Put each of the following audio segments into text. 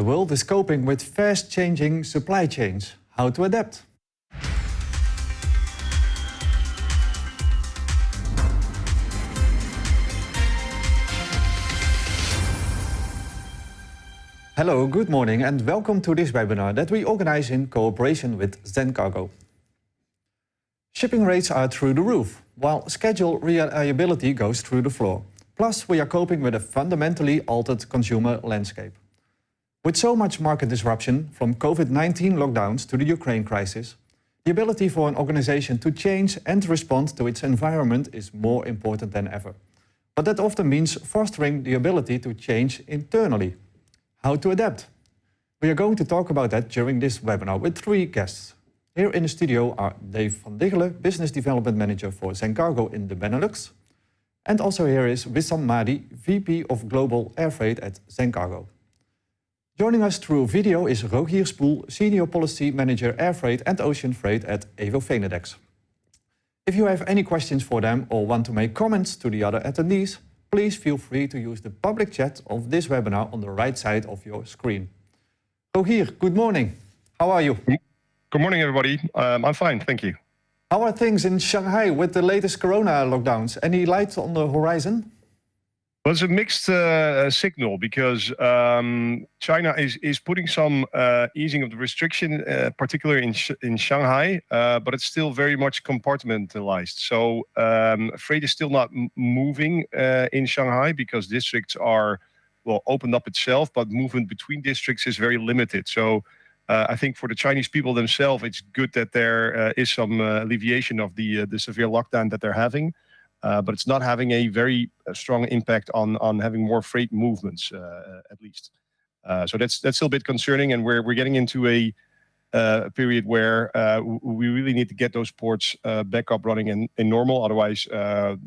The world is coping with fast-changing supply chains. How to adapt? Hello, good morning and welcome to this webinar that we organize in cooperation with Zencargo. Shipping rates are through the roof, while schedule reliability goes through the floor. Plus, we are coping with a fundamentally altered consumer landscape. With so much market disruption, from COVID-19 lockdowns to the Ukraine crisis, the ability for an organization to change and respond to its environment is more important than ever. But that often means fostering the ability to change internally. How to adapt? We are going to talk about that during this webinar with three guests. Here in the studio are Dave van Diggelen, Business Development Manager for Zencargo in the Benelux. And also here is Wissam Mahdi, VP of Global Air Freight at Zencargo. Joining us through video is Rogier Spoel, Senior Policy Manager Air Freight and Ocean Freight at Evo Venedex. If you have any questions for them or want to make comments to the other attendees, please feel free to use the public chat of this webinar on the right side of your screen. Rogier, good morning. How are you? Good morning, everybody. I'm fine, thank you. How are things in Shanghai with the latest corona lockdowns? Any light on the horizon? Well, it's a mixed signal because China is putting some easing of the restriction, particularly in Shanghai, but it's still very much compartmentalized. So freight is still not moving in Shanghai because districts are, well, opened up itself, but movement between districts is very limited. So I think for the Chinese people themselves, it's good that there is some alleviation of the severe lockdown that they're having. But it's not having a very strong impact on having more freight movements, at least. So that's still a bit concerning, and we're getting into a period where we really need to get those ports back up running in normal. Otherwise, the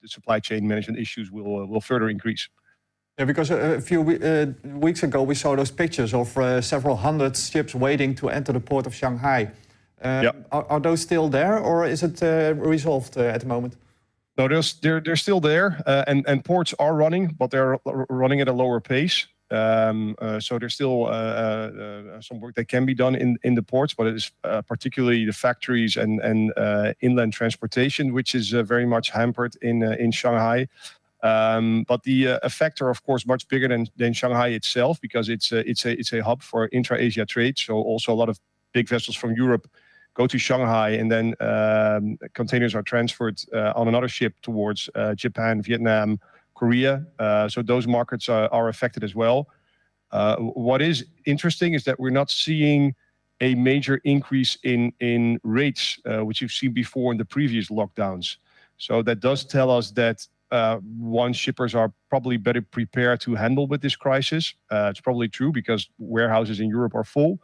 supply chain management issues will further increase. Yeah, because a few weeks ago we saw those pictures of several hundred ships waiting to enter the port of Shanghai. Are those still there, or is it resolved at the moment? No, they're still there, and ports are running, but they're running at a lower pace. So there's still some work that can be done in the ports, but it is particularly the factories and inland transportation, which is very much hampered in Shanghai. But the effects are, of course, much bigger than Shanghai itself, because it's a hub for intra-Asia trade. So also a lot of big vessels from Europe go to Shanghai, and then containers are transferred on another ship towards Japan, Vietnam, Korea. So those markets are affected as well. What is interesting is that we're not seeing a major increase in rates, which you've seen before in the previous lockdowns. So that does tell us that shippers are probably better prepared to handle with this crisis. It's probably true because warehouses in Europe are full.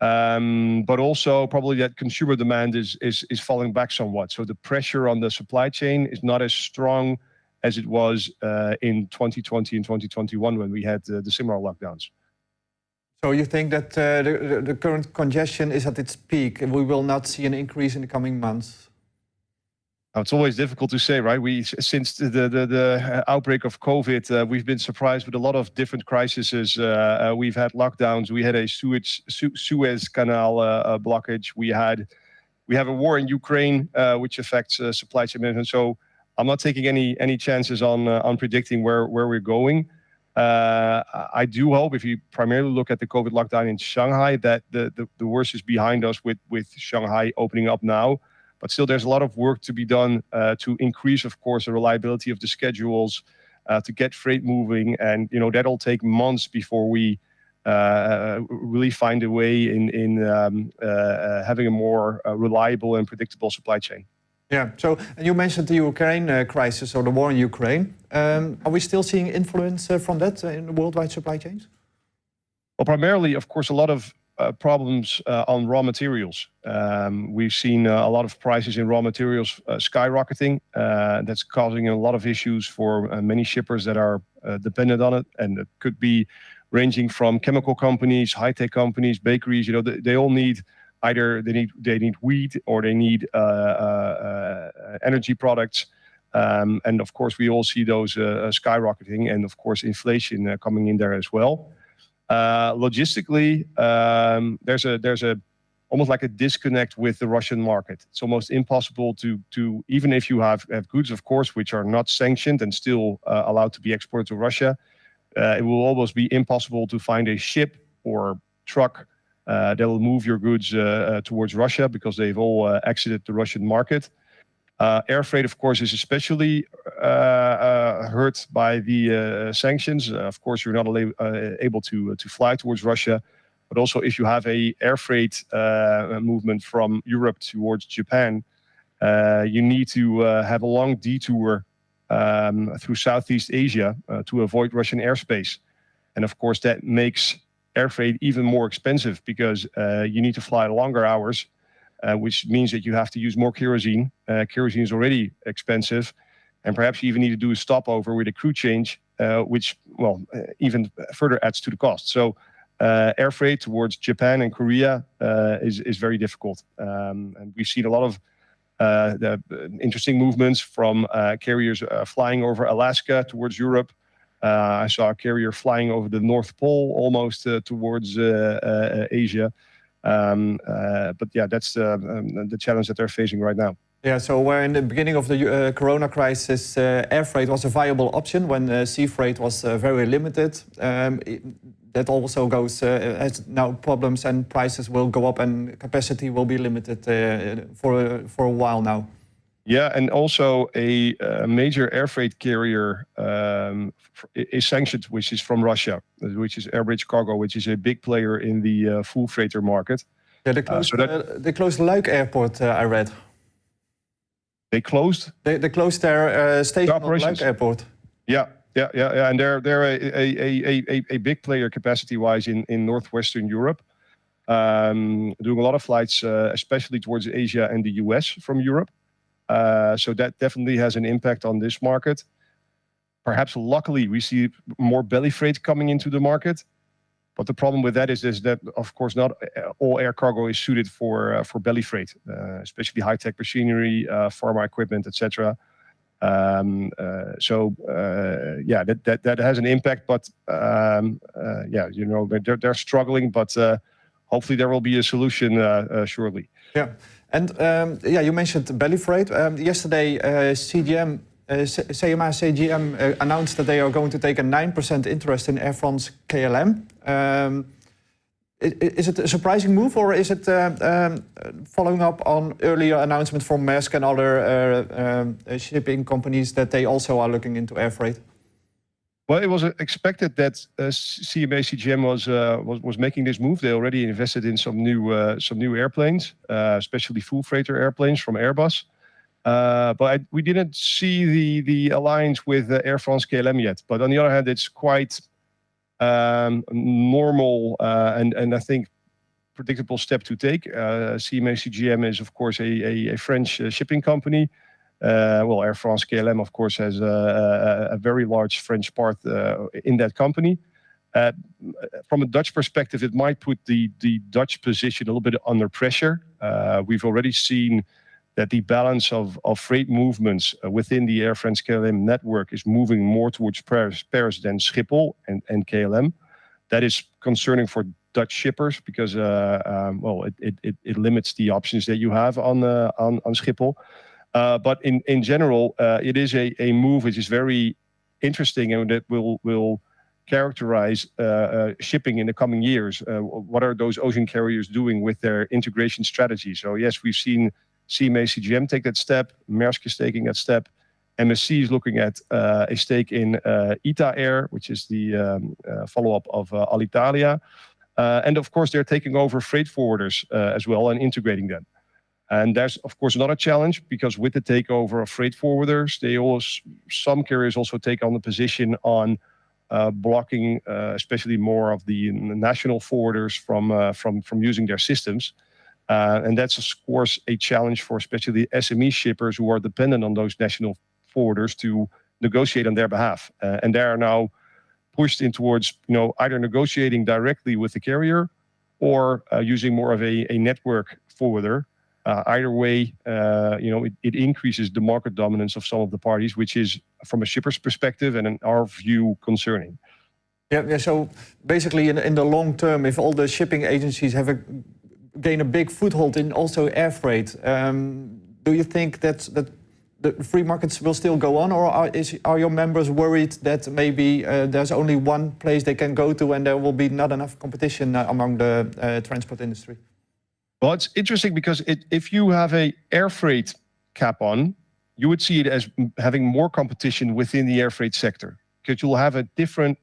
But also probably that consumer demand is falling back somewhat. So the pressure on the supply chain is not as strong as it was in 2020 and 2021 when we had the similar lockdowns. So you think that the current congestion is at its peak and we will not see an increase in the coming months? It's always difficult to say, right? Since the outbreak of COVID, we've been surprised with a lot of different crises. We've had lockdowns. We had a Suez Canal blockage. We have a war in Ukraine, which affects supply chain management. So I'm not taking any chances on predicting where we're going. I do hope, if you primarily look at the COVID lockdown in Shanghai, that the worst is behind us with Shanghai opening up now. But still, there's a lot of work to be done to increase, of course, the reliability of the schedules, to get freight moving. And, that'll take months before we really find a way in having a more reliable and predictable supply chain. Yeah, so you mentioned the Ukraine crisis or the war in Ukraine. Are we still seeing influence from that in the worldwide supply chains? Well, primarily, of course, a lot of problems on raw materials. We've seen a lot of prices in raw materials skyrocketing. That's causing a lot of issues for many shippers that are dependent on it. And it could be ranging from chemical companies, high-tech companies, bakeries. They all need either they need wheat or they need energy products. And of course, we all see those skyrocketing, and of course, inflation coming in there as well. Logistically, there's a almost like a disconnect with the Russian market. It's almost impossible to even if you have goods, of course, which are not sanctioned and still allowed to be exported to Russia, it will almost be impossible to find a ship or truck that will move your goods towards Russia because they've all exited the Russian market. Air freight, of course, is especially hurt by the sanctions. Of course, you're not able to fly towards Russia, but also if you have a air freight movement from Europe towards Japan, you need to have a long detour through Southeast Asia to avoid Russian airspace. And of course, that makes air freight even more expensive because you need to fly longer hours, which means that you have to use more kerosene. Kerosene is already expensive, and perhaps you even need to do a stopover with a crew change, which, well, even further adds to the cost. So air freight towards Japan and Korea is very difficult. And we've seen a lot of the interesting movements from carriers flying over Alaska towards Europe. I saw a carrier flying over the North Pole almost towards Asia. But yeah, that's the challenge that they're facing right now. Yeah, so where in the beginning of the corona crisis, air freight was a viable option when sea freight was very limited. That also has now problems, and prices will go up and capacity will be limited for a while now. Yeah, and also a major air freight carrier is sanctioned, which is from Russia, which is Airbridge Cargo, which is a big player in the full freighter market. Yeah, they closed Luik Airport, I read. They closed? They closed their station at Luik Airport. Yeah, and they're a big player capacity-wise in northwestern Europe, doing a lot of flights, especially towards Asia and the US from Europe. So that definitely has an impact on this market. Perhaps luckily we see more belly freight coming into the market, but the problem with that is that of course not all air cargo is suited for belly freight, especially high-tech machinery, pharma equipment, etc. Yeah, that has an impact, but yeah, you know, they're struggling, but hopefully there will be a solution shortly. Yeah, and yeah, you mentioned belly freight. Yesterday, CMA CGM announced that they are going to take a 9% interest in Air France KLM. Is it a surprising move, or is it following up on earlier announcement from Maersk and other shipping companies that they also are looking into air freight? Well, it was expected that CMA CGM was making this move. They already invested in some new airplanes, especially full freighter airplanes from Airbus. But we didn't see the alliance with Air France KLM yet. But on the other hand, it's quite normal and I think predictable step to take. CMA CGM is of course a French shipping company. Well, Air France KLM, of course, has a very large French part in that company. From a Dutch perspective, it might put the Dutch position a little bit under pressure. We've already seen that the balance of freight movements within the Air France KLM network is moving more towards Paris than Schiphol and KLM. That is concerning for Dutch shippers because well, it limits the options that you have on Schiphol. But in general, it is a move which is very interesting and that will characterize shipping in the coming years. What are those ocean carriers doing with their integration strategy? So yes, we've seen CMA CGM take that step. Maersk is taking that step. MSC is looking at a stake in ITA Air, which is the follow-up of Alitalia. And of course, they're taking over freight forwarders as well and integrating them. And there's, of course, not a challenge because with the takeover of freight forwarders, some carriers also take on the position on blocking, especially more of the national forwarders from using their systems. And that's, of course, a challenge for especially SME shippers who are dependent on those national forwarders to negotiate on their behalf. And they are now pushed in towards, you know, either negotiating directly with the carrier or using more of a network forwarder. Either way, you know, it increases the market dominance of some of the parties, which is, from a shipper's perspective and in our view, concerning. Yeah. So basically, in the long term, if all the shipping agencies gain a big foothold in also air freight, do you think that the free markets will still go on, or are your members worried that maybe there's only one place they can go to and there will be not enough competition among the transport industry? Well, it's interesting because if you have a air freight cap on, you would see it as having more competition within the air freight sector, because you'll have a different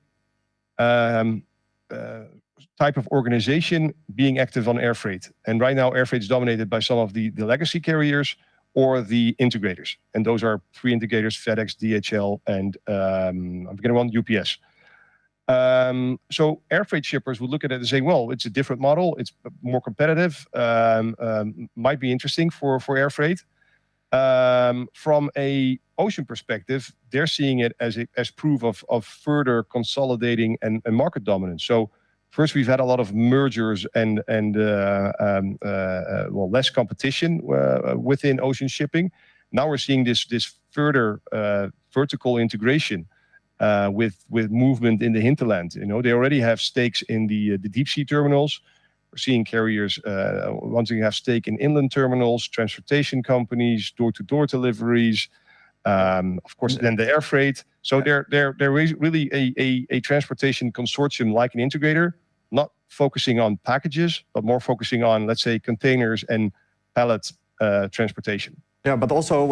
type of organization being active on air freight. And right now, air freight is dominated by some of the legacy carriers or the integrators. And those are three integrators: FedEx, DHL, and I'm forgetting one, UPS. So air freight shippers would look at it and say, well, it's a different model, it's more competitive, might be interesting for air freight. From a ocean perspective, they're seeing it as proof of further consolidating and market dominance. So first, we've had a lot of mergers and less competition within ocean shipping. Now we're seeing this further vertical integration with movement in the hinterland. They already have stakes in the deep sea terminals. We're seeing carriers wanting to have stake in inland terminals, transportation companies, door-to-door deliveries, of course, then the air freight. So there is really a transportation consortium like an integrator, not focusing on packages, but more focusing on, let's say, containers and pallet transportation. Yeah, but also,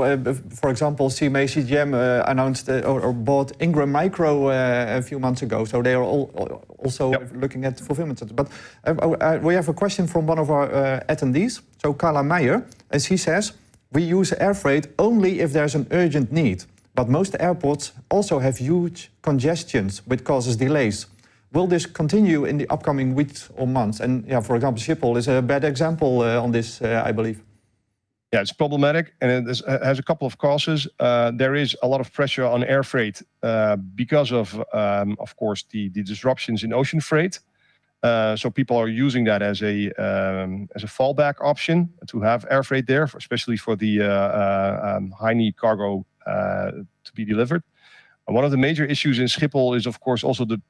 for example, CMA CGM announced or bought Ingram Micro a few months ago. So they are also looking at fulfillment centers. But we have a question from one of our attendees, so Carla Meyer, as he says, we use air freight only if there's an urgent need. But most airports also have huge congestions, which causes delays. Will this continue in the upcoming weeks or months? And yeah, for example, Schiphol is a bad example on this, I believe. Yeah, it's problematic, and it has a couple of causes. There is a lot of pressure on air freight because of course, the disruptions in ocean freight. So people are using that as a fallback option to have air freight there, especially for the high need cargo to be delivered. And one of the major issues in Schiphol is, of course, also the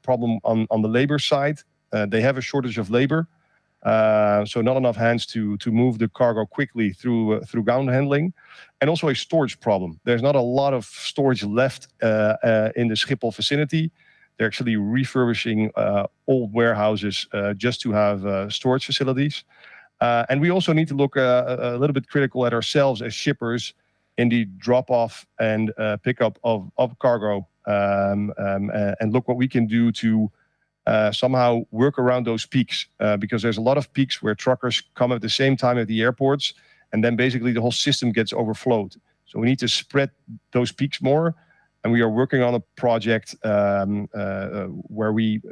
problem on the labor side. They have a shortage of labor. So not enough hands to move the cargo quickly through ground handling, and also a storage problem. There's not a lot of storage left in the Schiphol vicinity. They're actually refurbishing old warehouses just to have storage facilities. And we also need to look a little bit critical at ourselves as shippers in the drop-off and pickup of cargo, and look what we can do to somehow work around those peaks, because there's a lot of peaks where truckers come at the same time at the airports, and then basically the whole system gets overflowed. So we need to spread those peaks more, and we are working on a project where we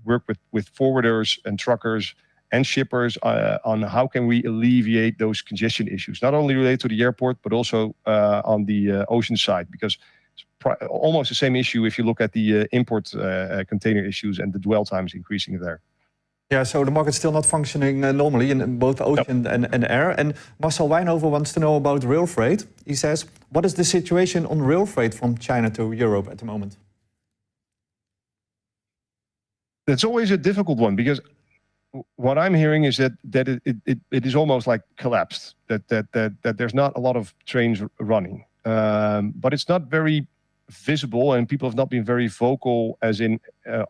work with forwarders and truckers and shippers on how can we alleviate those congestion issues, not only related to the airport, but also on the ocean side, because almost the same issue if you look at the import container issues and the dwell times increasing there. Yeah, so the market's still not functioning normally in both ocean and air. And Marcel Wijnhoven wants to know about rail freight. He says, what is the situation on rail freight from China to Europe at the moment? That's always a difficult one, because what I'm hearing is that it is almost like collapsed, that there's not a lot of trains running. But it's not very visible, and people have not been very vocal, as in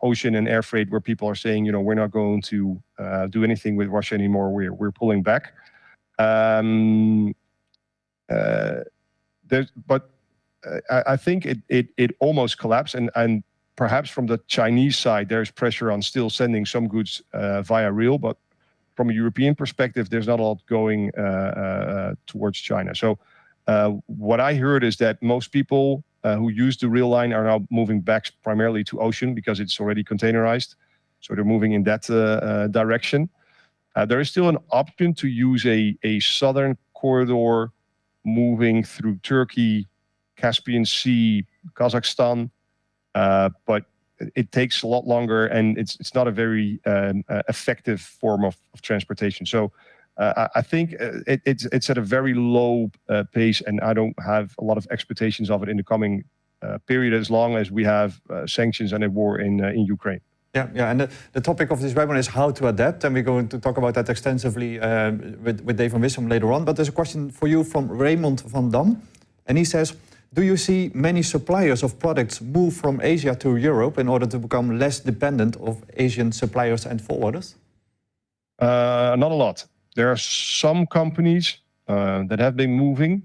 ocean and air freight, where people are saying, we're not going to do anything with Russia anymore. We're pulling back. But I think it almost collapsed, and perhaps from the Chinese side, there's pressure on still sending some goods via rail, but from a European perspective, there's not a lot going towards China. So what I heard is that most people who use the rail line are now moving back primarily to ocean because it's already containerized. So they're moving in that direction. There is still an option to use a southern corridor moving through Turkey, Caspian Sea, Kazakhstan, but it takes a lot longer, and it's not a very effective form of transportation. So I think it's at a very low pace, and I don't have a lot of expectations of it in the coming period as long as we have sanctions and a war in Ukraine. Yeah, and the topic of this webinar is how to adapt, and we're going to talk about that extensively with Dave van Wissem later on. But there's a question for you from Raymond van Dam, and he says, do you see many suppliers of products move from Asia to Europe in order to become less dependent of Asian suppliers and forwarders? Not a lot. There are some companies that have been moving.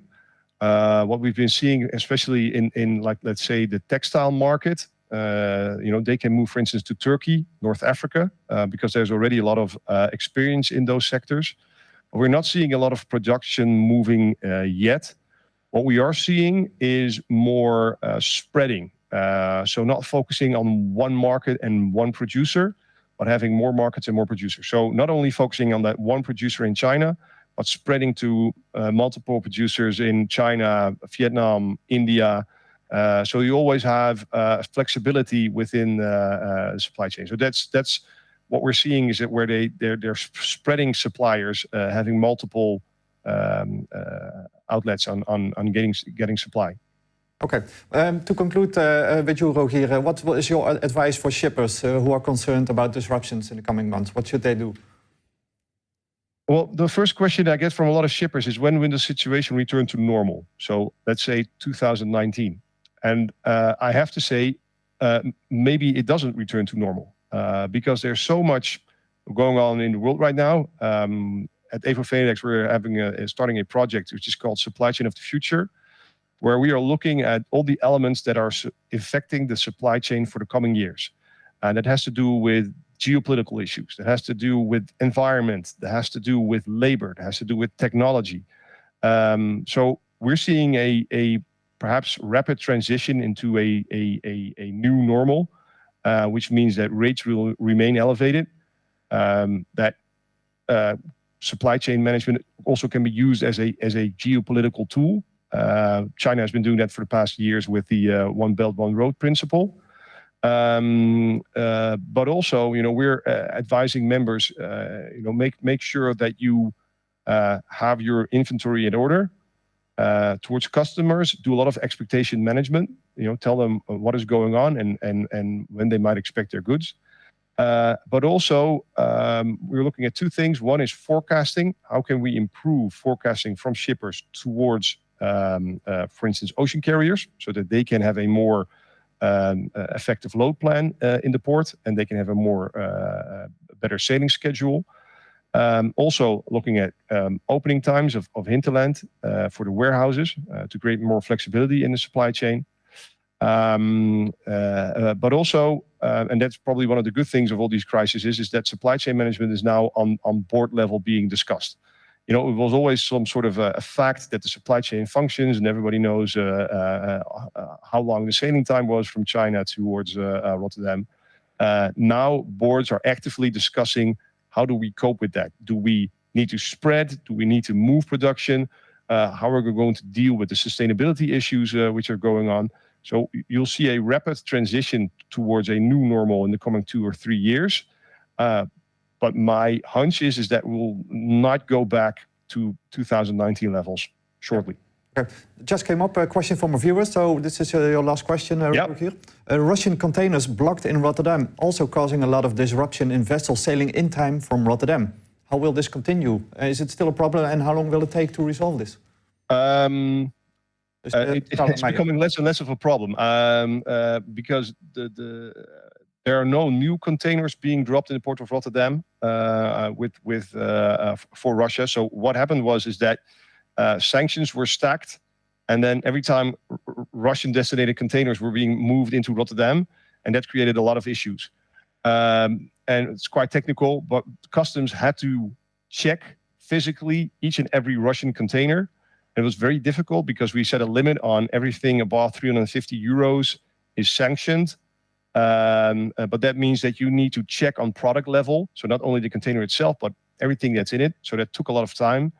What we've been seeing, especially in like, let's say, the textile market, they can move, for instance, to Turkey, North Africa, because there's already a lot of experience in those sectors. We're not seeing a lot of production moving yet. What we are seeing is more spreading. So not focusing on one market and one producer, but having more markets and more producers. So not only focusing on that one producer in China, but spreading to multiple producers in China, Vietnam, India. So you always have flexibility within the supply chain. So that's what we're seeing, is that where they're spreading suppliers, having multiple outlets on getting supply. Okay. To conclude with you, Rogier, what is your advice for shippers who are concerned about disruptions in the coming months? What should they do? Well, the first question I get from a lot of shippers is, when will the situation return to normal? So let's say 2019. And I have to say, maybe it doesn't return to normal because there's so much going on in the world right now. At Evo Phoenix, we're starting a project which is called Supply Chain of the Future, where we are looking at all the elements that are affecting the supply chain for the coming years. And it has to do with geopolitical issues, that has to do with environment, that has to do with labor, that has to do with technology. So we're seeing a perhaps rapid transition into a new normal, which means that rates will remain elevated, that supply chain management also can be used as a geopolitical tool. China has been doing that for the past years with the One Belt, One Road principle. But also, we're advising members, make sure that you have your inventory in order. Towards customers, do a lot of expectation management. Tell them what is going on and when they might expect their goods. But also, we're looking at two things. One is forecasting. How can we improve forecasting from shippers towards, for instance, ocean carriers, so that they can have a more effective load plan in the port, and they can have a more better sailing schedule. Also looking at opening times of hinterland for the warehouses to create more flexibility in the supply chain. But also, and that's probably one of the good things of all these crises, is that supply chain management is now on board level being discussed. It was always some sort of a fact that the supply chain functions, and everybody knows how long the sailing time was from China towards Rotterdam. Now boards are actively discussing, how do we cope with that? Do we need to spread? Do we need to move production? How are we going to deal with the sustainability issues which are going on? So you'll see a rapid transition towards a new normal in the coming 2 or 3 years. But my hunch is that we'll not go back to 2019 levels shortly. Okay. Just came up a question from a viewer, so this is your last question, here. Russian containers blocked in Rotterdam, also causing a lot of disruption in vessels sailing in time from Rotterdam. How will this continue? Is it still a problem, and how long will it take to resolve this? It's becoming less and less of a problem because there are no new containers being dropped in the port of Rotterdam for Russia. So what happened is that sanctions were stacked, and then every time Russian designated containers were being moved into Rotterdam, and that created a lot of issues. And it's quite technical, but customs had to check physically each and every Russian container. It was very difficult because we set a limit on everything above 350 euros is sanctioned. But that means that you need to check on product level. So not only the container itself, but everything that's in it. So that took a lot of time.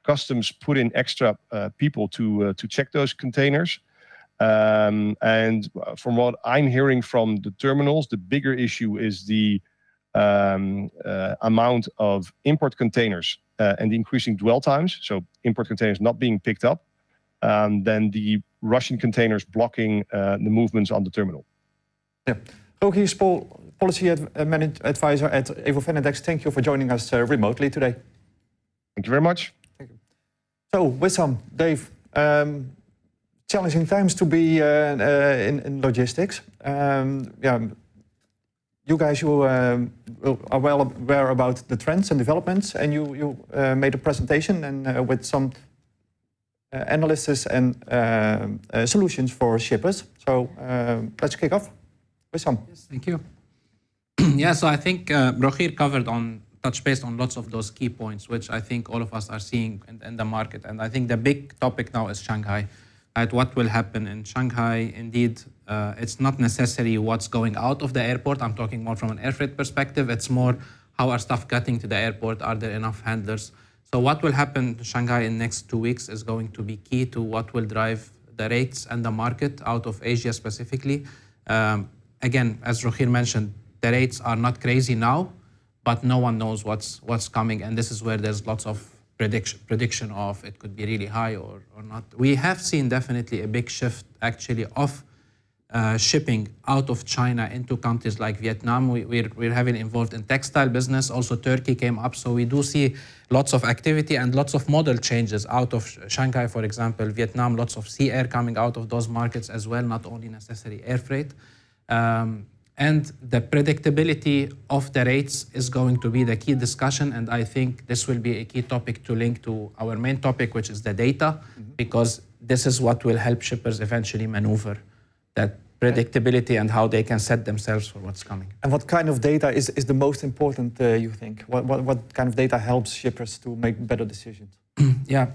Customs put in extra people to check those containers. And from what I'm hearing from the terminals, the bigger issue is the amount of import containers and the increasing dwell times. So import containers not being picked up. Then the Russian containers blocking the movements on the terminal. Yeah. Rogier Spol, Policy Advisor at Evo Venedex, thank you for joining us remotely today. Thank you very much. Thank you. So, Wissam, Dave, challenging times to be in logistics. You guys, you are well aware about the trends and developments, and you made a presentation and with some analysis and solutions for shippers. So let's kick off with some. Yes, thank you. Yeah, so I think Rogier touched base on lots of those key points, which I think all of us are seeing in the market. And I think the big topic now is Shanghai. Right? What will happen in Shanghai? Indeed, it's not necessarily what's going out of the airport. I'm talking more from an air freight perspective. It's more how are stuff getting to the airport? Are there enough handlers? So what will happen in Shanghai in the next 2 weeks is going to be key to what will drive the rates and the market out of Asia specifically. Again, as Rogier mentioned, the rates are not crazy now, but no one knows what's coming. And this is where there's lots of prediction of it could be really high or not. We have seen definitely a big shift actually of shipping out of China into countries like Vietnam. We're heavily involved in textile business. Also Turkey came up. So we do see lots of activity and lots of model changes out of Shanghai, for example, Vietnam, lots of sea air coming out of those markets as well, not only necessarily air freight. And the predictability of the rates is going to be the key discussion. And I think this will be a key topic to link to our main topic, which is the data, because this is what will help shippers eventually maneuver that predictability and how they can set themselves for what's coming. And what kind of data is the most important, you think? What kind of data helps shippers to make better decisions? Yeah,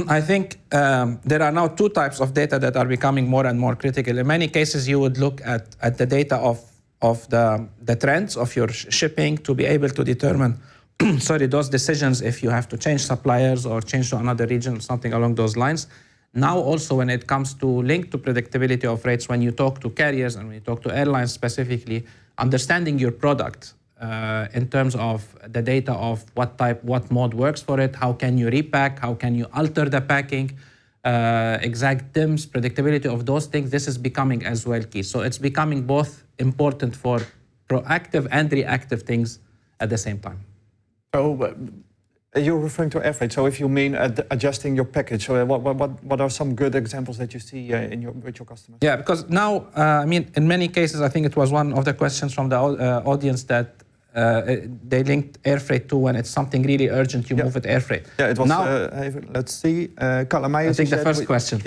I think there are now two types of data that are becoming more and more critical. In many cases, you would look at the data of the trends of your shipping to be able to determine those decisions if you have to change suppliers or change to another region or something along those lines. Now also when it comes to link to predictability of rates, when you talk to carriers and when you talk to airlines specifically, understanding your product in terms of the data of what mode works for it, how can you repack, how can you alter the packing, exact DIMS, predictability of those things, this is becoming as well key. So it's becoming both important for proactive and reactive things at the same time. So you're referring to air freight. So if you mean adjusting your package, so what are some good examples that you see with your customers? Yeah, because now, I mean, in many cases, I think it was one of the questions from the audience that they linked air freight to when it's something really urgent, you move it air freight. Yeah, it was, now, let's see, Carla Meijers, I think the first question.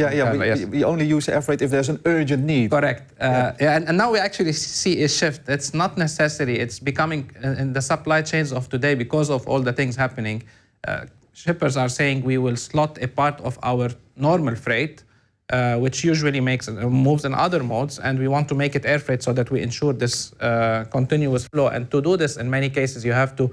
We only use air freight if there's an urgent need. Correct. And now we actually see a shift. It's not necessary. It's becoming, in the supply chains of today, because of all the things happening, shippers are saying we will slot a part of our normal freight, which usually moves in other modes, and we want to make it air freight so that we ensure this continuous flow. And to do this, in many cases, you have to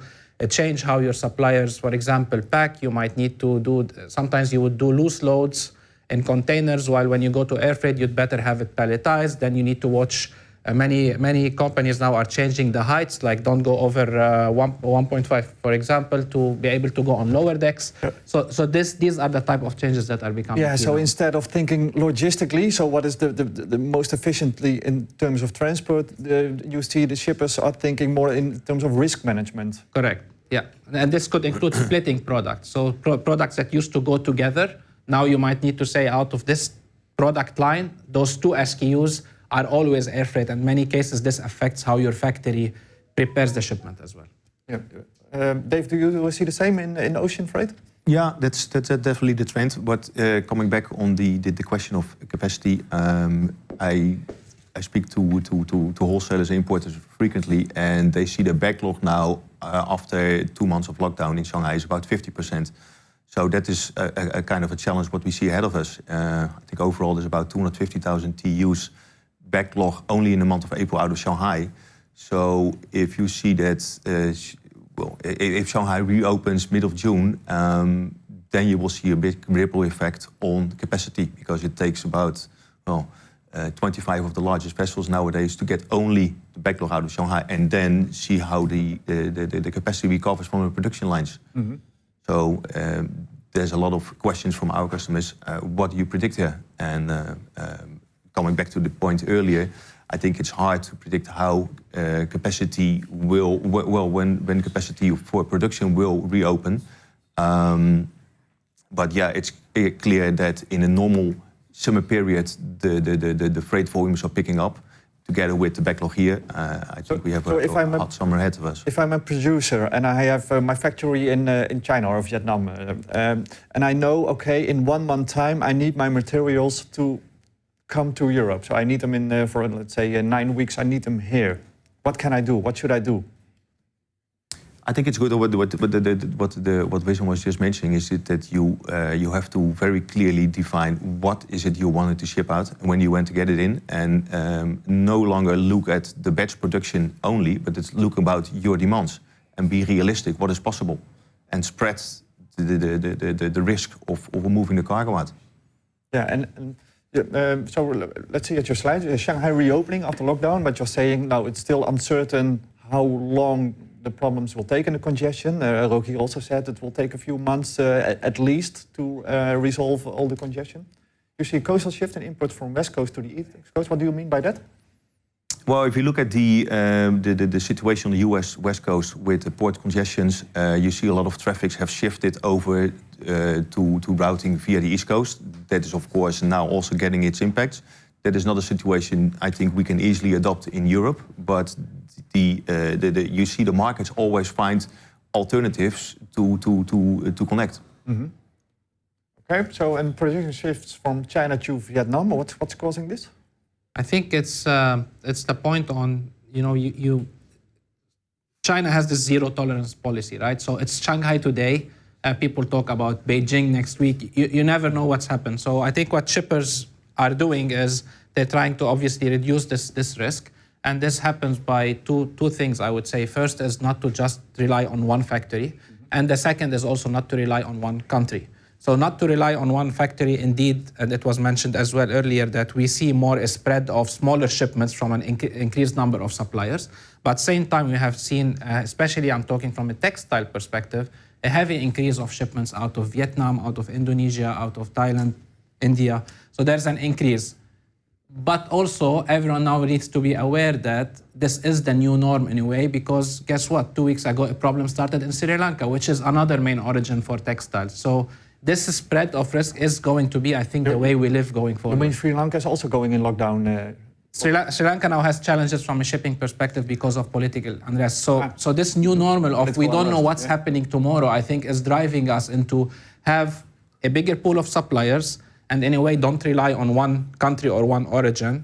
change how your suppliers, for example, pack. You might need to do, sometimes you would do loose loads in containers, while when you go to air freight, you'd better have it palletized. Then you need to watch, many companies now are changing the heights, like don't go over 1.5, for example, to be able to go on lower decks. So these are the type of changes that are becoming. Yeah, so instead of thinking logistically, so what is the most efficiently in terms of transport, you see the shippers are thinking more in terms of risk management. Correct, yeah. And this could include splitting products. So products that used to go together, now you might need to say out of this product line, those two SKUs are always air freight. In many cases, this affects how your factory prepares the shipment as well. Yeah. Dave, do you see the same in ocean freight? Yeah, that's definitely the trend. But coming back on the question of capacity, I speak to wholesalers and importers frequently, and they see the backlog now after 2 months of lockdown in Shanghai is about 50%. So that is a kind of a challenge what we see ahead of us. I think overall there's about 250,000 TEUs backlog only in the month of April out of Shanghai. So if you see that, if Shanghai reopens mid of June, then you will see a big ripple effect on capacity, because it takes about 25 of the largest vessels nowadays to get only the backlog out of Shanghai, and then see how the capacity recovers from the production lines. Mm-hmm. So there's a lot of questions from our customers. What do you predict here? And coming back to the point earlier, I think it's hard to predict how capacity will, when capacity for production will reopen. But yeah, it's clear that in a normal summer period, the freight volumes are picking up. Together with the backlog here, I think we have a hot summer ahead of us. If I'm a producer and I have my factory in China or Vietnam, and I know, okay, in 1 month time, I need my materials to come to Europe. So I need them in for, let's say, 9 weeks, I need them here. What can I do? What should I do? I think it's good what Wisdom was just mentioning is that you have to very clearly define what is it you wanted to ship out and when you went to get it in, and no longer look at the batch production only, but it's look about your demands and be realistic, what is possible, and spread the risk of moving the cargo out. Yeah, and so let's see at your slide, Shanghai reopening after lockdown, but you're saying now it's still uncertain how long the problems will take in the congestion. Rogier also said it will take a few months at least to resolve all the congestion. You see a coastal shift in imports from West Coast to the East Coast. What do you mean by that? Well, if you look at the situation on the US West Coast with the port congestions, you see a lot of traffic have shifted over to routing via the East Coast. That is, of course, now also getting its impact. That is not a situation I think we can easily adopt in Europe, but you see the markets always find alternatives to connect. Mm-hmm. Okay, so and production shifts from China to Vietnam. What's causing this? I think it's the point on, China has this zero tolerance policy, right? So it's Shanghai today. People talk about Beijing next week. You never know what's happened. So I think what shippers are doing is they're trying to obviously reduce this risk. And this happens by two things, I would say. First is not to just rely on one factory. Mm-hmm. And the second is also not to rely on one country. So not to rely on one factory, indeed, and it was mentioned as well earlier that we see more a spread of smaller shipments from an increased number of suppliers. But at the same time, we have seen, especially I'm talking from a textile perspective, a heavy increase of shipments out of Vietnam, out of Indonesia, out of Thailand, India. So there's an increase. But also, everyone now needs to be aware that this is the new norm in a way, because guess what? 2 weeks ago, a problem started in Sri Lanka, which is another main origin for textiles. So this spread of risk is going to be, I think, the way we live going forward. You mean Sri Lanka is also going in lockdown? Sri Lanka now has challenges from a shipping perspective because of political unrest. So this new normal of we don't know what's happening tomorrow, I think, is driving us into have a bigger pool of suppliers, and in a way don't rely on one country or one origin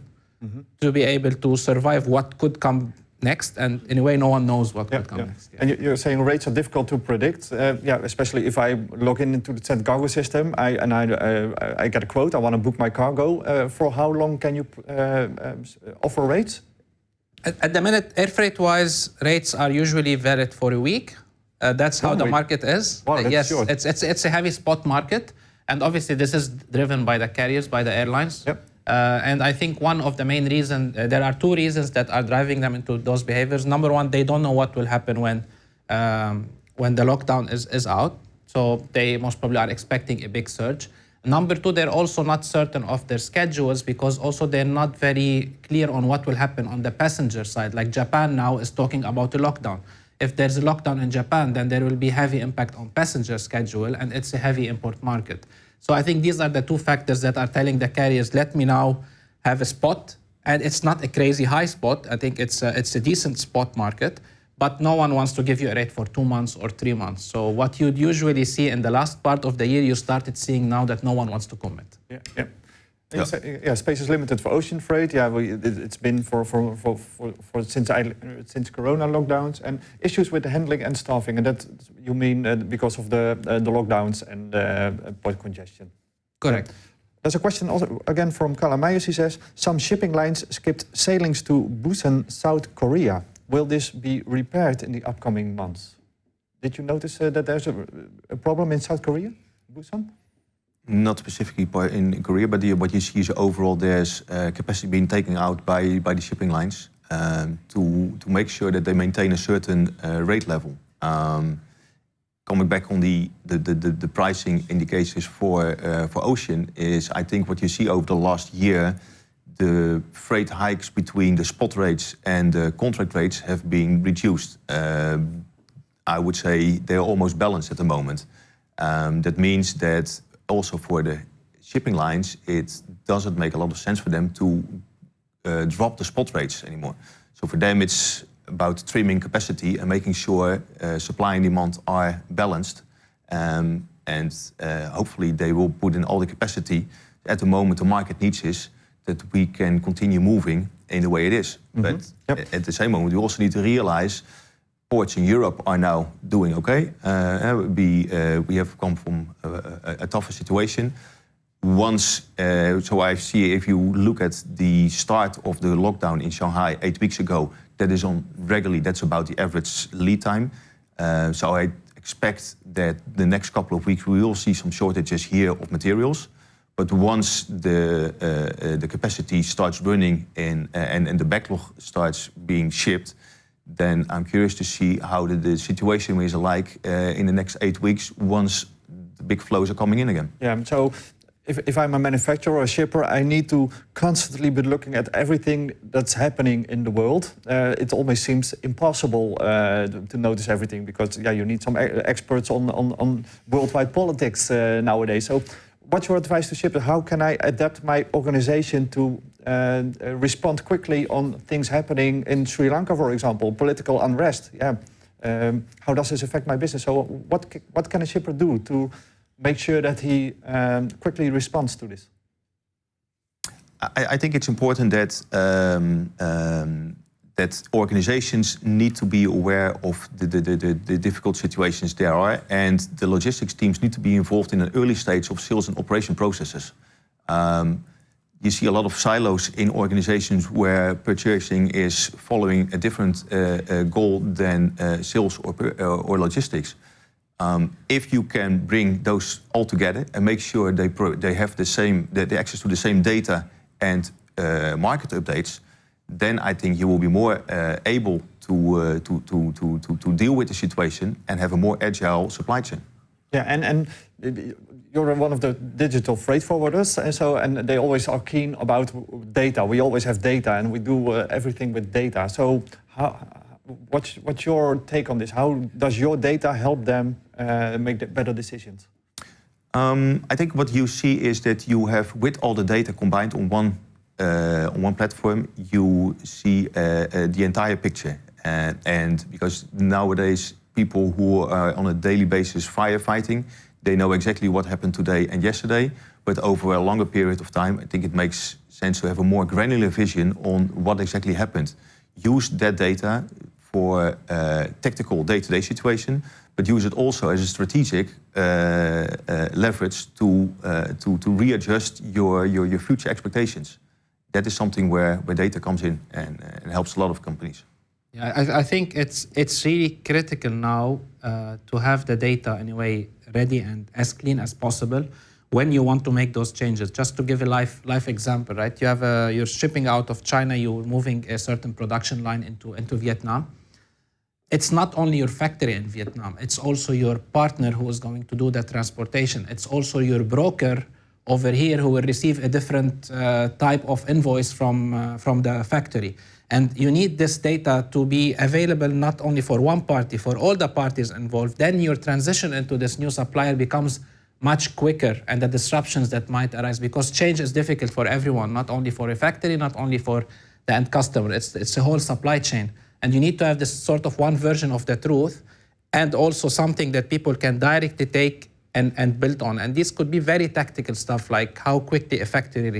to be able to survive what could come next. And in a way, no one knows what could come next. Yeah. And you're saying rates are difficult to predict. Especially if I log into the Send Cargo system I get a quote, I want to book my cargo. For how long can you offer rates? At the minute, air freight-wise, rates are usually valid for a week. That's how the market is. Wow, yes, short. It's a heavy spot market. And obviously, this is driven by the carriers, by the airlines. Yep. And I think one of the main reasons, there are two reasons that are driving them into those behaviors. Number one, they don't know what will happen when the lockdown is out. So they most probably are expecting a big surge. Number two, they're also not certain of their schedules because also they're not very clear on what will happen on the passenger side. Like Japan now is talking about a lockdown. If there's a lockdown in Japan, then there will be heavy impact on passenger schedule, and it's a heavy import market. So I think these are the two factors that are telling the carriers, let me now have a spot. And it's not a crazy high spot. I think it's a decent spot market, but no one wants to give you a rate for 2 months or 3 months. So what you'd usually see in the last part of the year, you started seeing now that no one wants to commit. Space is limited for ocean freight. It's been for since Corona lockdowns and issues with the handling and staffing. And that you mean because of the lockdowns and port congestion. Correct. There's a question also again from Carla Meyers. He says some shipping lines skipped sailings to Busan, South Korea. Will this be repaired in the upcoming months? Did you notice that there's a problem in South Korea, Busan? Not specifically in Korea, but what you see is overall there's capacity being taken out by the shipping lines to make sure that they maintain a certain rate level. coming back on the pricing indications for ocean is, I think what you see over the last year, the freight hikes between the spot rates and the contract rates have been reduced. I would say they're almost balanced at the moment. That means that also for the shipping lines, it doesn't make a lot of sense for them to drop the spot rates anymore. So for them, it's about trimming capacity and making sure supply and demand are balanced. And hopefully they will put in all the capacity at the moment the market needs is, that we can continue moving in the way it is. But at the same moment, we also need to realize ports in Europe are now doing okay. We have come from a tougher situation. So I see if you look at the start of the lockdown in Shanghai 8 weeks ago, that is on regularly, that's about the average lead time. So I expect that the next couple of weeks we will see some shortages here of materials. But once the capacity starts running and the backlog starts being shipped, then I'm curious to see how the situation is like in the next 8 weeks once the big flows are coming in again. Yeah, so if I'm a manufacturer or a shipper, I need to constantly be looking at everything that's happening in the world. It almost seems impossible to notice everything because you need some experts on worldwide politics nowadays. So what's your advice to shippers? How can I adapt my organization to respond quickly on things happening in Sri Lanka, for example, political unrest? How does this affect my business? So what can a shipper do to make sure that he quickly responds to this? I think it's important that that organizations need to be aware of the difficult situations there are, and the logistics teams need to be involved in an early stage of sales and operation processes. You see a lot of silos in organizations where purchasing is following a different goal than sales or logistics. If you can bring those all together and make sure they have the access to the same data and market updates, then I think you will be more able to deal with the situation and have a more agile supply chain. Yeah, and you're one of the digital freight forwarders, and they always are keen about data. We always have data, and we do everything with data. So, what's your take on this? How does your data help them make better decisions? I think what you see is that you have, with all the data combined on one platform, you see the entire picture. And because nowadays people who are on a daily basis firefighting, they know exactly what happened today and yesterday. But over a longer period of time, I think it makes sense to have a more granular vision on what exactly happened. Use that data for tactical day-to-day situation, but use it also as a strategic leverage to readjust your future expectations. That is something where data comes in and helps a lot of companies. Yeah, I think it's really critical now to have the data in a way ready and as clean as possible when you want to make those changes. Just to give a life example, right? You have you're shipping out of China, you're moving a certain production line into Vietnam. It's not only your factory in Vietnam, it's also your partner who is going to do the transportation. It's also your broker over here who will receive a different type of invoice from the factory. And you need this data to be available not only for one party, for all the parties involved. Then your transition into this new supplier becomes much quicker, and the disruptions that might arise, because change is difficult for everyone, not only for a factory, not only for the end customer. It's a whole supply chain. And you need to have this sort of one version of the truth, and also something that people can directly take and build on. And this could be very tactical stuff, like how quickly a factory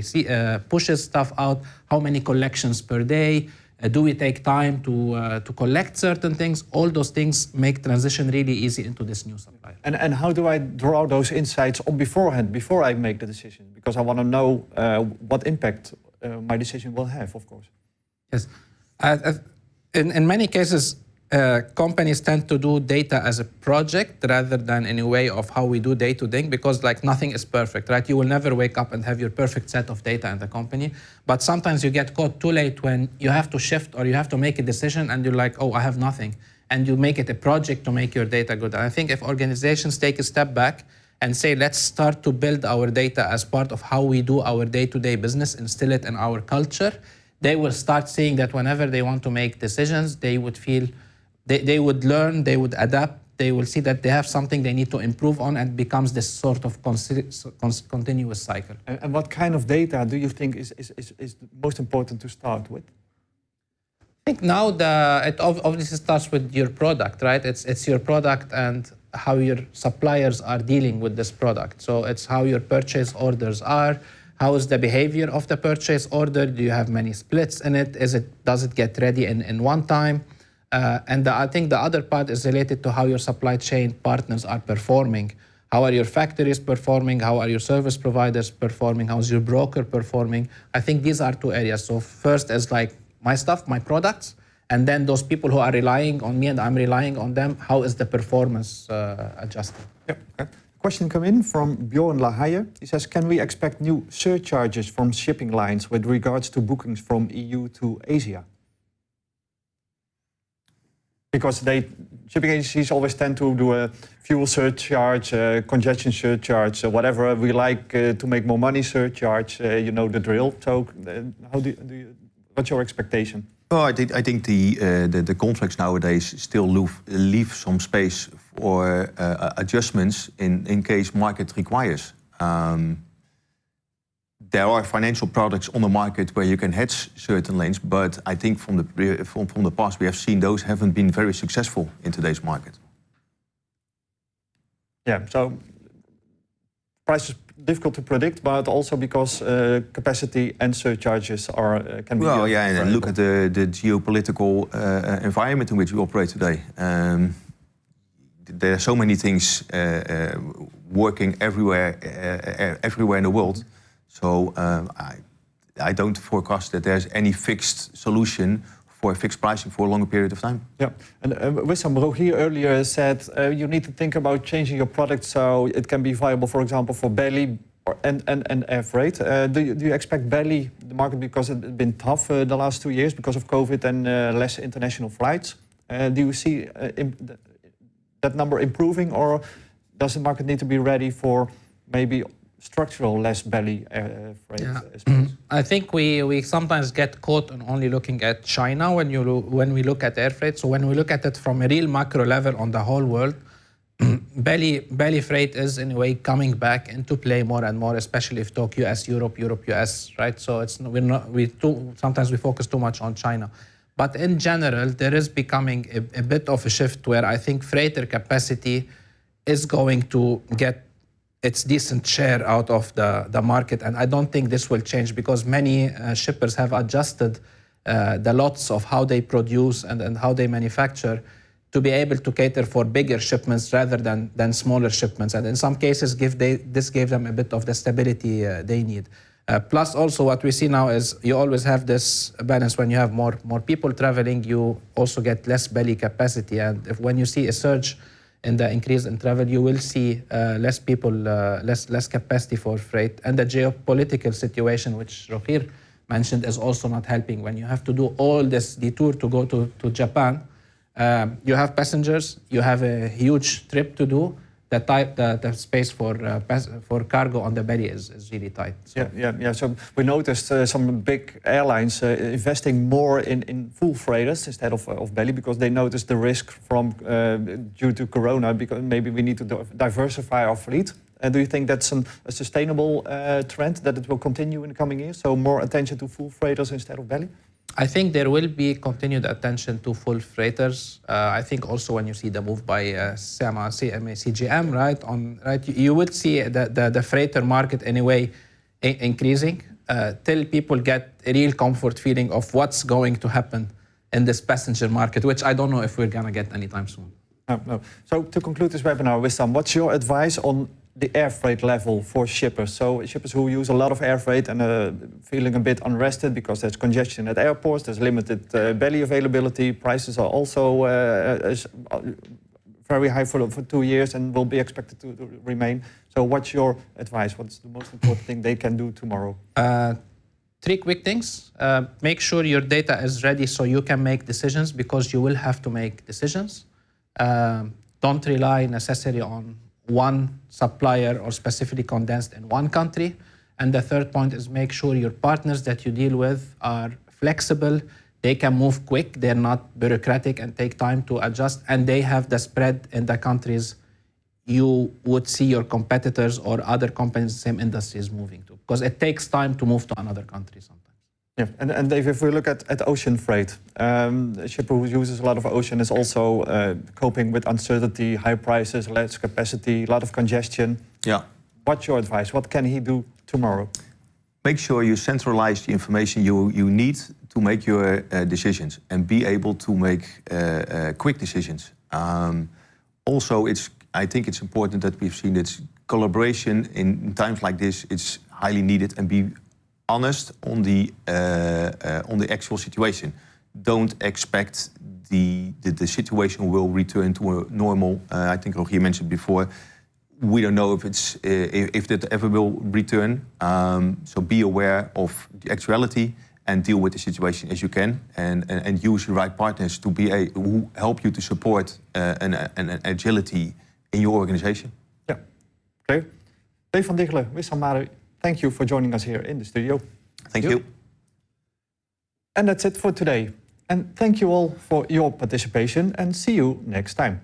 pushes stuff out, how many collections per day, do we take time to collect certain things? All those things make transition really easy into this new supplier. And how do I draw those insights on beforehand, before I make the decision? Because I want to know what impact my decision will have, of course. Yes. In many cases, companies tend to do data as a project rather than in a way of how we do day-to-day, because like nothing is perfect, right? You will never wake up and have your perfect set of data in the company. But sometimes you get caught too late when you have to shift or you have to make a decision and you're like, oh, I have nothing. and you make it a project to make your data good. And I think if organizations take a step back and say, let's start to build our data as part of how we do our day-to-day business, instill it in our culture, they will start seeing that whenever they want to make decisions, they would feel, they would learn, they would adapt, they will see that they have something they need to improve on, and becomes this sort of continuous cycle. And what kind of data do you think is most important to start with? I think now it obviously starts with your product, right? It's your product and how your suppliers are dealing with this product. So it's how your purchase orders are. How is the behavior of the purchase order? Do you have many splits in it? Does it get ready in one time? I think the other part is related to how your supply chain partners are performing. How are your factories performing? How are your service providers performing? How is your broker performing? I think these are two areas. So first is like my stuff, my products, and then those people who are relying on me and I'm relying on them, how is the performance adjusted? Yep. Okay. Question come in from Bjorn Lahaye. He says, can we expect new surcharges from shipping lines with regards to bookings from EU to Asia? Because shipping agencies always tend to do a fuel surcharge, congestion surcharge, whatever we like to make more money surcharge, you know the drill. So how do you, what's your expectation? Well, I think the contracts nowadays still leave some space for adjustments in case market requires. There are financial products on the market where you can hedge certain lanes, but I think from the past we have seen those haven't been very successful in today's market. Yeah, so price is difficult to predict, but also because capacity and surcharges can be... Well, yeah, and look at the geopolitical environment in which we operate today. There are so many things working everywhere in the world. So I don't forecast that there's any fixed solution for fixed pricing for a longer period of time. Yeah, and Wissam Rogier earlier said you need to think about changing your product so it can be viable, for example, for belly and air freight. Do you expect belly, the market, because it's been tough the last 2 years because of COVID and less international flights? Do you see that number improving, or does the market need to be ready for maybe structural less belly freight? Yeah. I think we sometimes get caught on only looking at China when we look at air freight. So when we look at it from a real macro level on the whole world, belly freight is in a way coming back into play more and more, especially if talk US, Europe, US, right? So sometimes we focus too much on China. But in general, there is becoming a bit of a shift where I think freighter capacity is going to get its decent share out of the market. And I don't think this will change because many shippers have adjusted the lots of how they produce and how they manufacture to be able to cater for bigger shipments rather than smaller shipments. And in some cases, this gave them a bit of the stability they need. Plus also what we see now is you always have this balance. When you have more people traveling, you also get less belly capacity. And when you see a surge in the increase in travel, you will see less people, less capacity for freight. And the geopolitical situation, which Rogier mentioned, is also not helping. When you have to do all this detour to go to Japan, you have passengers, you have a huge trip to do. The space for cargo on the belly is really tight. So. Yeah. So we noticed some big airlines investing more in full freighters instead of belly because they noticed the risk from due to Corona. Because maybe we need to diversify our fleet. Do you think that's a sustainable trend that it will continue in the coming years? So more attention to full freighters instead of belly. I think there will be continued attention to full freighters. I think also when you see the move by CMA-CGM, right, you would see the freighter market anyway increasing till people get a real comfort feeling of what's going to happen in this passenger market, which I don't know if we're going to get anytime soon. No. So to conclude this webinar, Wissam, what's your advice on the air freight level for shippers? So shippers who use a lot of air freight and feeling a bit unrested because there's congestion at airports, there's limited belly availability, prices are also very high for 2 years and will be expected to remain. So what's your advice? What's the most important thing they can do tomorrow? three quick things. Make sure your data is ready so you can make decisions, because you will have to make decisions. Don't rely necessarily on one supplier or specifically condensed in one country. And the third point is make sure your partners that you deal with are flexible. They can move quick. They're not bureaucratic and take time to adjust. And they have the spread in the countries you would see your competitors or other companies in the same industries moving to. Because it takes time to move to another country sometimes. Yeah, and Dave, if we look at ocean freight, a shipper who uses a lot of ocean is also coping with uncertainty, high prices, less capacity, a lot of congestion. Yeah. What's your advice? What can he do tomorrow? Make sure you centralize the information you need to make your decisions and be able to make quick decisions. Also, I think it's important that we've seen that collaboration in times like this. It's highly needed, and be honest on the actual situation. Don't expect the situation will return to a normal. I think Rogier mentioned before. We don't know if that ever will return. So be aware of the actuality and deal with the situation as you can, and use the right partners to who help you to support an agility in your organization. Yeah, clear. Dave van Diggelen, Wissam Maru, thank you for joining us here in the studio. Thank you. And that's it for today. And thank you all for your participation, and see you next time.